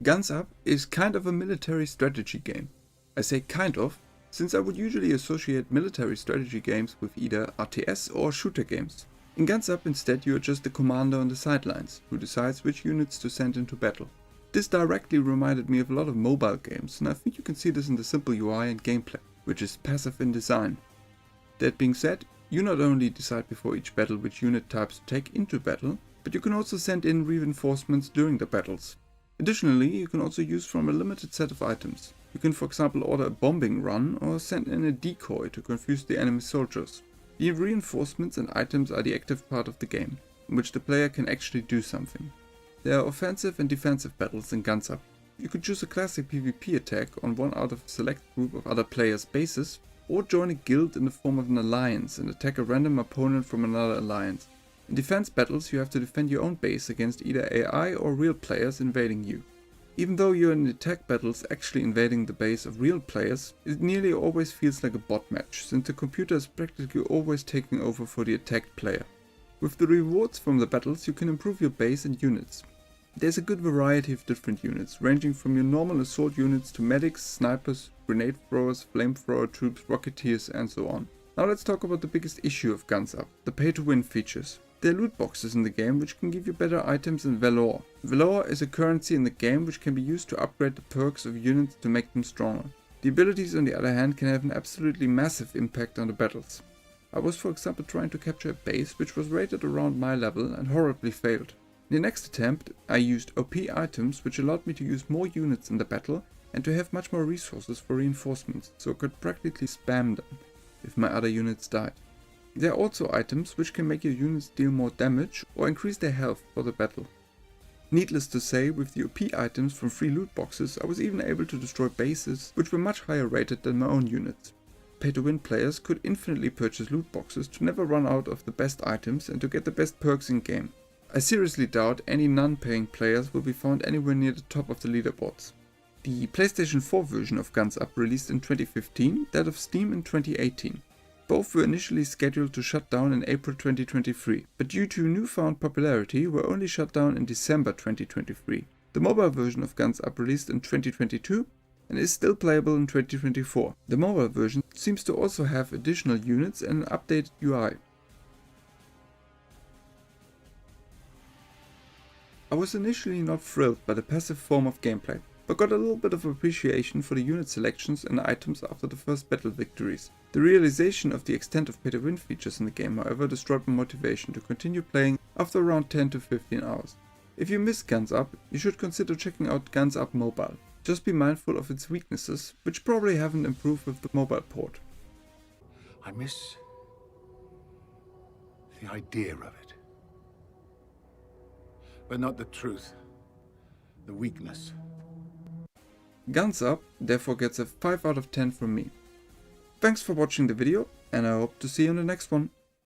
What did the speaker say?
Guns Up is kind of a military strategy game. I say kind of, since I would usually associate military strategy games with either RTS or shooter games. In Guns Up instead you are just the commander on the sidelines, who decides which units to send into battle. This directly reminded me of a lot of mobile games, and I think you can see this in the simple UI and gameplay, which is passive in design. That being said, you not only decide before each battle which unit types to take into battle, but you can also send in reinforcements during the battles. Additionally, you can also use from a limited set of items. You can for example order a bombing run or send in a decoy to confuse the enemy soldiers. The reinforcements and items are the active part of the game, in which the player can actually do something. There are offensive and defensive battles in Guns Up. You could choose a classic PvP attack on one out of a select group of other players' bases, or join a guild in the form of an alliance and attack a random opponent from another alliance. In defense battles you have to defend your own base against either AI or real players invading you. Even though you're in attack battles actually invading the base of real players, it nearly always feels like a bot match, since the computer is practically always taking over for the attacked player. With the rewards from the battles you can improve your base and units. There's a good variety of different units, ranging from your normal assault units to medics, snipers, grenade throwers, flamethrower troops, rocketeers and so on. Now let's talk about the biggest issue of Guns Up, the pay-to-win features. There are loot boxes in the game which can give you better items and valor. Valor is a currency in the game which can be used to upgrade the perks of units to make them stronger. The abilities on the other hand can have an absolutely massive impact on the battles. I was for example trying to capture a base which was rated around my level and horribly failed. In the next attempt I used OP items which allowed me to use more units in the battle and to have much more resources for reinforcements, so I could practically spam them if my other units died. There are also items which can make your units deal more damage or increase their health for the battle. Needless to say, with the OP items from free loot boxes I was even able to destroy bases which were much higher rated than my own units. Pay-to-win players could infinitely purchase loot boxes to never run out of the best items and to get the best perks in game. I seriously doubt any non-paying players will be found anywhere near the top of the leaderboards. The PlayStation 4 version of Guns Up released in 2015, that of Steam in 2018. Both were initially scheduled to shut down in April 2023, but due to newfound popularity were only shut down in December 2023. The mobile version of Guns Up released in 2022 and is still playable in 2024. The mobile version seems to also have additional units and an updated UI. I was initially not thrilled by the passive form of gameplay, but got a little bit of appreciation for the unit selections and items after the first battle victories. The realization of the extent of pay-to-win features in the game however destroyed my motivation to continue playing after around 10 to 15 hours. If you missed Guns Up, you should consider checking out Guns Up Mobile. Just be mindful of its weaknesses, which probably haven't improved with the mobile port. I miss the idea of it. But not the truth. The weakness. Guns Up therefore gets a 5 out of 10 from me. Thanks for watching the video and I hope to see you in the next one.